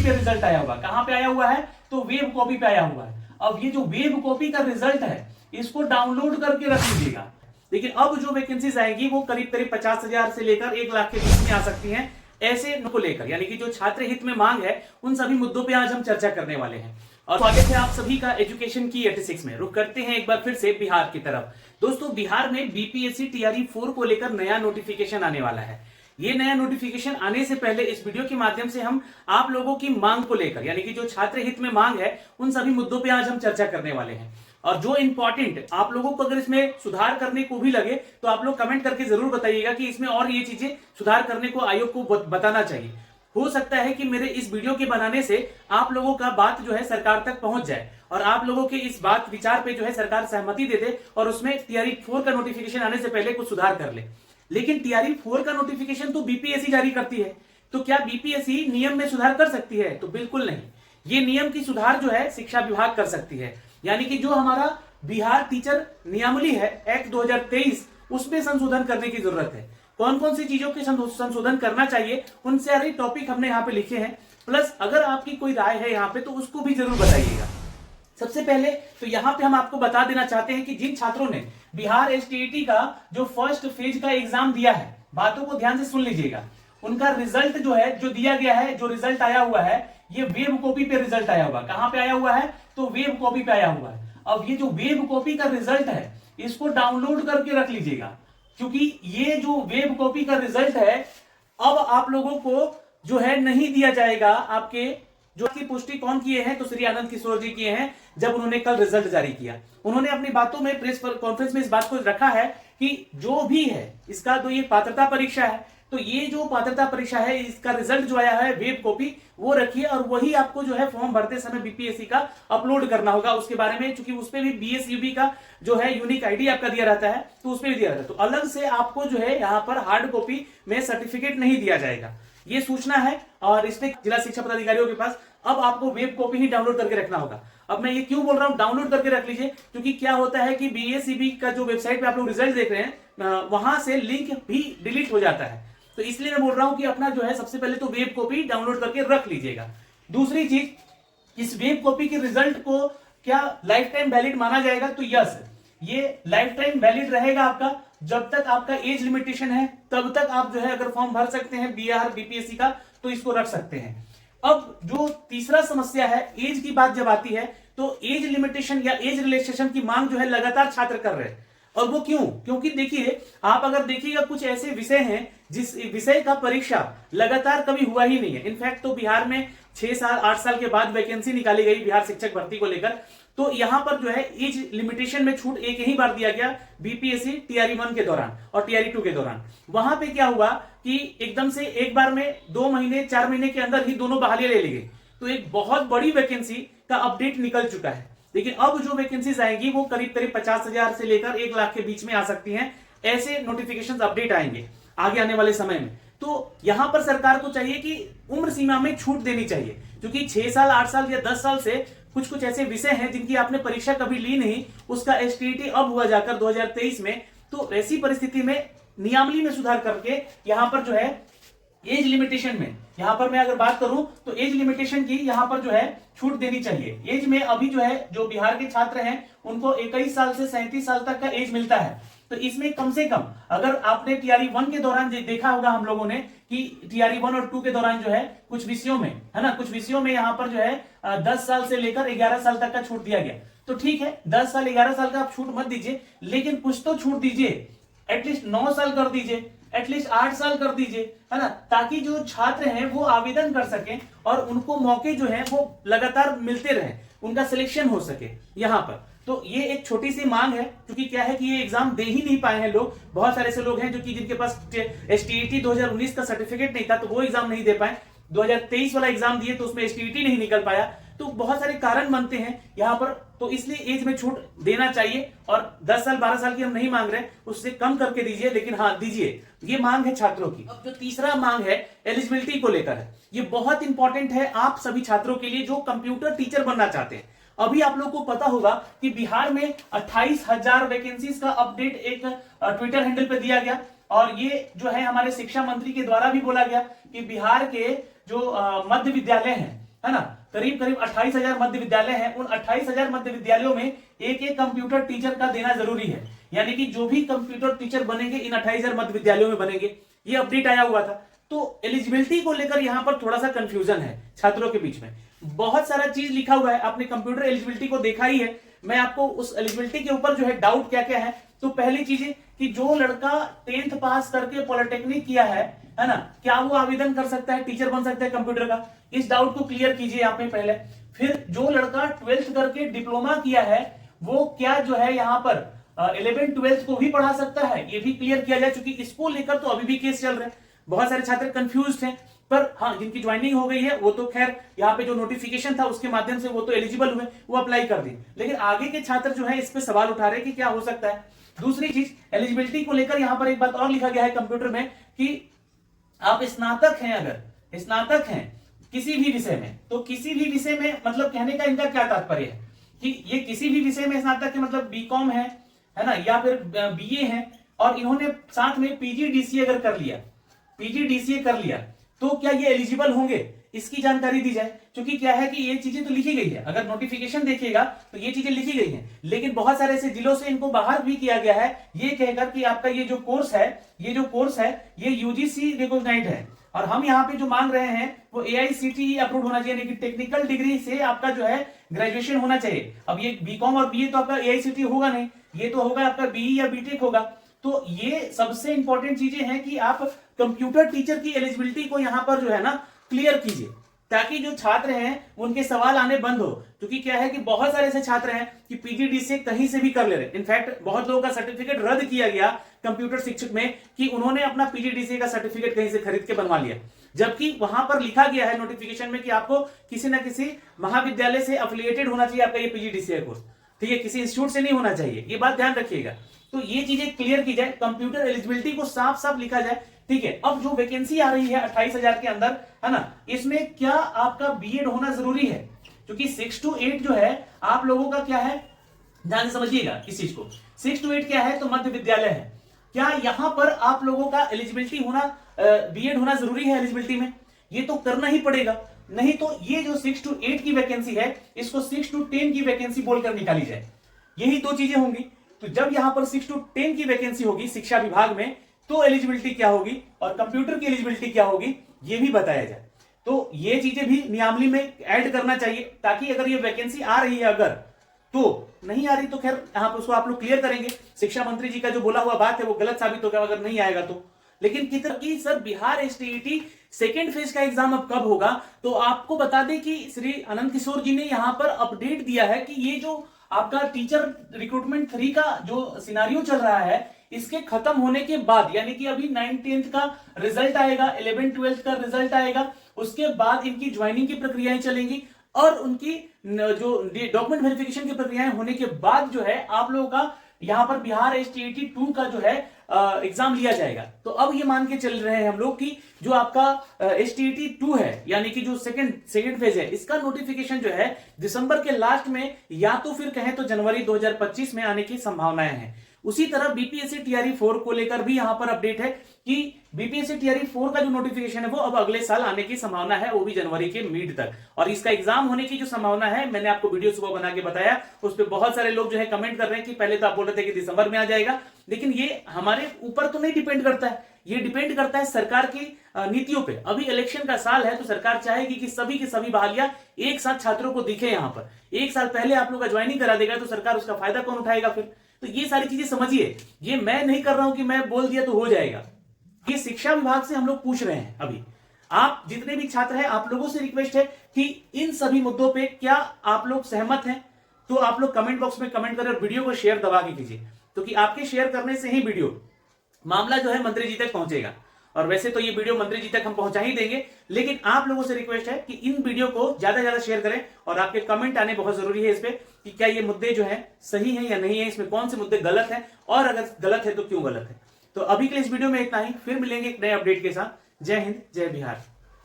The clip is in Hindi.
कॉपी पे रिजल्ट आया हुआ। कहां पे आया हुआ है? तो वेब कॉपी पे आया हुआ है। अब ये जो वेब कॉपी का रिजल्ट है इसको डाउनलोड करके रख लीजिएगा। लेकिन अब जो वैकेंसीज आएगी वो करीब करीब 50,000 से लेकर 1 लाख के बीच में आ सकती हैं। ऐसे को लेकर यानी कि जो छात्र हित में मांग है उन सभी मुद्दों पे आज हम चर्चा करने वाले हैं। और स्वागत है आप सभी का एजुकेशन की 86 में। रुक करते हैं एक बार फिर से बिहार की तरफ। दोस्तों, बिहार में बीपीएससी टीआरई 4 को लेकर नया नोटिफिकेशन आने वाला है। ये नया नोटिफिकेशन आने से पहले इस वीडियो के माध्यम से हम आप लोगों की मांग को लेकर यानी कि जो छात्र हित में मांग है उन सभी मुद्दों पे आज हम चर्चा करने वाले हैं। और जो इंपॉर्टेंट आप लोगों को अगर इसमें सुधार करने को भी लगे तो आप लोग कमेंट करके जरूर बताइएगा कि इसमें और ये चीजें सुधार करने को आयोग को बताना चाहिए। हो सकता है कि मेरे इस वीडियो के बनाने से आप लोगों का बात जो है सरकार तक पहुंच जाए और आप लोगों के इस बात विचार पे जो है सरकार सहमति दे दे और उसमें टीआरई 4 का नोटिफिकेशन आने से पहले कुछ सुधार कर ले। लेकिन टीआरई 4 का नोटिफिकेशन तो बीपीएससी जारी करती है, तो क्या बीपीएससी नियम में सुधार कर सकती है? तो बिल्कुल नहीं। ये नियम की सुधार जो है शिक्षा विभाग कर सकती है। यानी कि जो हमारा बिहार टीचर नियमावली है एक्ट 2023 उसमें संशोधन करने की जरूरत है। कौन कौन सी चीजों के संशोधन करना चाहिए उन सारे टॉपिक हमने यहाँ पे लिखे हैं। प्लस अगर आपकी कोई राय है यहाँ पे तो उसको भी जरूर बताइएगा। सबसे पहले तो यहाँ पे हम आपको बता देना चाहते हैं कि जिन छात्रों ने बिहार एसटीईटी का जो फर्स्ट फेज का एग्जाम दिया है, बातों को ध्यान से सुन लीजिएगा। उनका रिजल्ट जो है जो दिया गया है, जो रिजल्ट आया हुआ है, ये वेब कॉपी पे रिजल्ट आया हुआ। कहां पे आया हुआ है? तो वेब कॉपी पे आया हुआ है। अब ये जो वेब कॉपी का रिजल्ट है इसको डाउनलोड करके रख लीजिएगा, क्योंकि ये जो वेब कॉपी का रिजल्ट है अब आप लोगों को जो है नहीं दिया जाएगा। आपके जो की पुष्टि कौन किए हैं? तो श्री आनंद किशोर जी किए हैं जब उन्होंने कल रिजल्ट जारी किया। उन्होंने अपनी बातों में प्रेस कॉन्फ्रेंस में इस बात को रखा है कि जो भी है इसका तो ये पात्रता परीक्षा है, तो ये जो पात्रता परीक्षा है इसका रिजल्ट जो आया है वेब कॉपी वो रखिए और वही आपको जो है फॉर्म भरते समय बीपीएससी का अपलोड करना होगा। उसके बारे में चूंकि उसपे भी बीएसयूबी का जो है यूनिक आईडी आपका दिया रहता है तो उसपे भी दिया रहता है, तो अलग से आपको जो है यहाँ पर हार्ड कॉपी में सर्टिफिकेट नहीं दिया जाएगा। ये सूचना है और इस पे जिला शिक्षा पदाधिकारियों के पास अब आपको वेब कॉपी ही डाउनलोड करके रखना होगा। अब मैं ये क्यों बोल रहा हूं डाउनलोड करके रख लीजिए, क्योंकि क्या होता है कि बीएसईबी का जो वेबसाइट पे आप लोग रिजल्ट देख रहे हैं वहां से लिंक भी डिलीट हो जाता है। तो इसलिए मैं बोल रहा हूं कि अपना जो है सबसे पहले तो वेब कॉपी डाउनलोड करके रख लीजिएगा। दूसरी चीज, इस वेब कॉपी के रिजल्ट को क्या लाइफ टाइम वैलिड माना जाएगा? तो यस, ये लाइफ टाइम वैलिड रहेगा आपका। जब तक आपका एज लिमिटेशन है तब तक आप जो है अगर फॉर्म भर सकते हैं बिहार बीपीएससी का तो इसको रख सकते हैं। अब जो तीसरा समस्या है एज की बात जब आती है तो एज लिमिटेशन या एज रिलैक्सेशन की मांग जो है लगातार छात्र कर रहे हैं। और वो क्यों? क्योंकि देखिए, आप अगर देखिएगा कुछ ऐसे विषय हैं जिस विषय का परीक्षा लगातार कभी हुआ ही नहीं है। इनफैक्ट तो बिहार में 6 साल 8 साल के बाद वैकेंसी निकाली गई बिहार शिक्षक भर्ती को लेकर, तो यहां पर जो है एज लिमिटेशन में छूट एक ही बार दिया गया बीपीएससी टीआरई 1 के दौरान और टीआरई 2 के दौरान। वहां पे क्या हुआ कि एकदम से एक बार में 2 महीने 4 महीने के अंदर ही दोनों बहालियां ले ली गई, तो एक बहुत बड़ी वैकेंसी का अपडेट निकल चुका है। लेकिन अब जो वैकेंसीज आएंगी वो करीब करीब 50,000 से लेकर 1 लाख के बीच में आ सकती हैं। ऐसे नोटिफिकेशन अपडेट आएंगे आगे आने वाले समय में। तो यहां पर सरकार को चाहिए कि उम्र सीमा में छूट देनी चाहिए, क्योंकि 6 साल 8 साल या 10 साल से कुछ ऐसे विषय हैं जिनकी आपने परीक्षा कभी ली नहीं, उसका एसटीईटी अब हुआ जाकर 2023 में। तो ऐसी परिस्थिति में नियमावली में सुधार करके यहां पर जो है एज लिमिटेशन में, यहां पर मैं अगर बात करूं तो एज लिमिटेशन की यहां पर जो है छूट देनी चाहिए। एज में अभी जो है जो बिहार के छात्र हैं उनको 21 साल से 37 साल तक का एज मिलता है। तो इसमें कम से कम अगर आपने टीआरई 1 के दौरान देखा होगा हम लोगों ने कि टीआरई 1 और 2 के दौरान जो है कुछ विषयों में है ना, कुछ विषयों में यहाँ पर जो है 10 साल से लेकर 11 साल तक का छूट दिया गया। तो ठीक है, 10 साल 11 साल का आप छूट मत दीजिए, लेकिन कुछ तो छूट दीजिए। एटलीस्ट 9 साल कर दीजिए, एटलीस्ट 8 साल कर दीजिए, है ना, ताकि जो छात्र हैं वो आवेदन कर सकें और उनको मौके जो हैं वो लगातार मिलते रहें, उनका सिलेक्शन हो सके यहाँ पर। तो ये एक छोटी सी मांग है, क्योंकि क्या है कि ये एग्जाम दे ही नहीं पाए हैं लोग। बहुत सारे ऐसे लोग हैं जो कि जिनके पास एसटीईटी 2019 का सर्टिफिकेट नहीं था तो वो एग्जाम नहीं दे पाए। 2023 वाला एग्जाम दिए तो उसमें एसटीईटी नहीं निकल पाया। तो बहुत सारे कारण बनते हैं यहाँ पर, तो इसलिए एज में छूट देना चाहिए। और 10 साल 12 साल की हम नहीं मांग रहे, उससे कम करके दीजिए, लेकिन हाँ दीजिए। ये मांग है छात्रों की। अब जो तीसरा मांग है एलिजिबिलिटी को लेकर है, ये बहुत इंपॉर्टेंट है आप सभी छात्रों के लिए जो कंप्यूटर टीचर बनना चाहते हैं। अभी आप लोग को पता होगा कि बिहार में 28,000 वैकेंसीज का अपडेट एक ट्विटर हैंडल पे दिया गया, और ये जो है हमारे शिक्षा मंत्री के द्वारा भी बोला गया कि बिहार के जो मध्य विद्यालय हैं है ना, करीब करीब 28,000 मध्य विद्यालय हैं। उन 28,000 मध्य विद्यालयों में एक एक कंप्यूटर टीचर का देना जरूरी है, यानी कि जो भी कंप्यूटर टीचर बनेंगे इन 28,000 मध्य विद्यालयों में बनेंगे। ये अपडेट आया हुआ था। तो एलिजिबिलिटी को लेकर यहां पर थोड़ा सा कंफ्यूजन है छात्रों के बीच में। बहुत सारा चीज लिखा हुआ है, आपने कंप्यूटर एलिजिबिलिटी को देखा ही है। मैं आपको उस एलिजिबिलिटी के ऊपर जो है डाउट क्या क्या है, तो पहली चीज है कि जो लड़का 10th पास करके पॉलिटेक्निक किया है ना, क्या वो आवेदन कर सकता है, टीचर बन सकता है कंप्यूटर का? इस डाउट को क्लियर कीजिए आप में पहले। फिर जो लड़का 12th करके डिप्लोमा किया है वो क्या जो है यहाँ पर 11th 12th को भी पढ़ा सकता है, ये भी क्लियर किया जाए, क्योंकि इसको लेकर तो अभी भी केस चल रहे हैं। बहुत सारे छात्र कंफ्यूज हैं, पर हाँ जिनकी ज्वाइनिंग हो गई है वो तो खैर यहाँ पे जो नोटिफिकेशन था उसके माध्यम से वो तो एलिजिबल हुए, वो अप्लाई कर दी। लेकिन आगे के छात्र जो है इस पे सवाल उठा रहे हैं कि क्या हो सकता है। दूसरी चीज एलिजिबिलिटी को लेकर यहाँ पर एक बात और लिखा गया है कंप्यूटर में कि आप स्नातक हैं, अगर स्नातक हैं किसी भी विषय में, तो किसी भी विषय में मतलब कहने का इनका क्या तात्पर्य है कि ये किसी भी विषय में स्नातक है, मतलब बीकॉम है ना, या फिर बीए है, और इन्होंने साथ में पीजीडीसीए अगर कर लिया, पीजीडीसीए कर लिया, तो क्या ये एलिजिबल होंगे, इसकी जानकारी दी जाए। क्योंकि क्या है कि ये चीजें तो लिखी गई है, अगर नोटिफिकेशन देखिएगा तो ये चीजें लिखी गई हैं, लेकिन बहुत सारे ऐसे जिलों से इनको बाहर भी किया गया है, ये कहकर कि आपका ये जो कोर्स है ये यूजीसी रिकॉग्नाइज्ड है, और हम यहाँ पे जो मांग रहे हैं वो एआईसीटीई अप्रूव होना चाहिए, यानी कि टेक्निकल डिग्री से आपका जो है ग्रेजुएशन होना चाहिए। अब ये बीकॉम और बीए तो आपका एआईसीटीई होगा नहीं, ये तो होगा आपका बीई या बीटेक होगा। तो ये सबसे इंपॉर्टेंट चीजें हैं कि आप कंप्यूटर टीचर की एलिजिबिलिटी को यहां पर जो है ना क्लियर कीजिए, ताकि जो छात्र हैं उनके सवाल आने बंद हो। क्योंकि क्या है कि बहुत सारे ऐसे छात्र हैं कि पीजीडीसीए कहीं से भी कर ले रहे हैं। इनफैक्ट बहुत लोगों का सर्टिफिकेट रद्द किया गया कंप्यूटर शिक्षक में कि उन्होंने अपना पीजीडीसीए का सर्टिफिकेट कहीं से खरीद के बनवा लिया, जबकि वहां पर लिखा गया है नोटिफिकेशन में कि आपको किसी ना किसी महाविद्यालय से एफिलिएटेड होना चाहिए आपका ये पीजीडीसीए कोर्स, ठीक है, किसी इंस्टीट्यूट से नहीं होना चाहिए। ये बात ध्यान रखिएगा। तो ये चीजें क्लियर की जाए, कंप्यूटर एलिजिबिलिटी को साफ साफ लिखा जाए, ठीक है। अब जो वैकेंसी आ रही है 28,000 के अंदर, है ना, इसमें क्या आपका बीएड होना जरूरी है? क्योंकि 6 to 8 जो है आप लोगों का क्या है, ध्यान से समझिएगा इस चीज को। 6 to 8 क्या है, तो मध्य विद्यालय है। क्या यहां पर आप लोगों का एलिजिबिलिटी होना, बीएड होना जरूरी है एलिजिबिलिटी में? ये तो करना ही पड़ेगा, नहीं तो ये जो 6 to 8 की वैकेंसी है इसको 6 to 10 की वैकेंसी बोलकर निकाली जाए। यही दो चीजें होंगी। तो जब यहां पर 6 to 10 की वैकेंसी होगी शिक्षा विभाग में, तो एलिजिबिलिटी क्या होगी और कंप्यूटर की एलिजिबिलिटी क्या होगी, ये भी बताया जाए। तो ये चीजें भी नियमावली में ऐड करना चाहिए, ताकि अगर ये वैकेंसी आ रही है, अगर तो नहीं आ रही तो खैर यहाँ पर उसको आप लोग क्लियर करेंगे। शिक्षा मंत्री जी का जो बोला हुआ बात है वो गलत साबित होगा अगर नहीं आएगा तो। लेकिन कितनी sir Bihar STET second phase का एग्जाम अब कब होगा, तो आपको बता दें कि श्री आनंद किशोर जी ने यहाँ पर अपडेट दिया है कि ये जो आपका टीचर रिक्रूटमेंट 3 का जो सिनारियो चल रहा है, इसके खत्म होने के बाद, यानी कि अभी 9th-10th का रिजल्ट आएगा, 11th-12th का रिजल्ट आएगा, उसके बाद इनकी ज्वाइनिंग की प्रक्रियाएं चलेंगी, और उनकी जो डॉक्यूमेंट वेरिफिकेशन की प्रक्रियाएं होने के बाद जो है आप लोगों का यहां पर बिहार एसटीईटी 2 का जो है एग्जाम लिया जाएगा। तो अब ये मान के चल रहे हैं हम लोग कि जो आपका एसटीईटी 2 है, यानी कि जो सेकंड फेज है, इसका नोटिफिकेशन जो है दिसंबर के लास्ट में या तो फिर कहें तो जनवरी 2025 में आने की संभावनाएं हैं। उसी तरह बीपीएससी टीआरई 4 को लेकर भी यहां पर अपडेट है कि बीपीएससी टीआरई 4 का जो नोटिफिकेशन है वो अब अगले साल आने की संभावना है, वो भी जनवरी के मिड तक। और इसका एग्जाम होने की जो संभावना है, मैंने आपको वीडियो सुबह बना के बताया, उस पर बहुत सारे लोग जो है कमेंट कर रहे हैं कि पहले तो आप बोल रहे थे कि दिसंबर में आ जाएगा, लेकिन ये हमारे ऊपर तो नहीं डिपेंड करता है, ये डिपेंड करता है सरकार की नीतियों पे। अभी इलेक्शन का साल है तो सरकार चाहेगी कि सभी की सभी बहालियां एक साथ छात्रों को दिखे। यहां पर एक साल पहले आप लोग का ज्वाइनिंग करा देगा तो सरकार उसका फायदा कौन उठाएगा फिर? तो ये सारी चीजें समझिए, ये मैं नहीं कर रहा हूं कि मैं बोल दिया तो हो जाएगा। ये शिक्षा विभाग से हम लोग पूछ रहे हैं। अभी आप जितने भी छात्र हैं, आप लोगों से रिक्वेस्ट है कि इन सभी मुद्दों पे क्या आप लोग सहमत हैं, तो आप लोग कमेंट बॉक्स में कमेंट करें और वीडियो को शेयर दबा के कीजिए, क्योंकि आपके शेयर करने से ही वीडियो मामला जो है मंत्री जी तक पहुंचेगा। और वैसे तो ये वीडियो मंत्री जी तक हम पहुंचा ही देंगे, लेकिन आप लोगों से रिक्वेस्ट है कि इन वीडियो को ज्यादा से ज्यादा शेयर करें, और आपके कमेंट आने बहुत जरूरी है इस पे कि क्या ये मुद्दे जो है सही है या नहीं है, इसमें कौन से मुद्दे गलत है, और अगर गलत है तो क्यों गलत है। तो अभी के लिए इस वीडियो में इतना ही, फिर मिलेंगे एक नए अपडेट के साथ। जय हिंद, जय बिहार।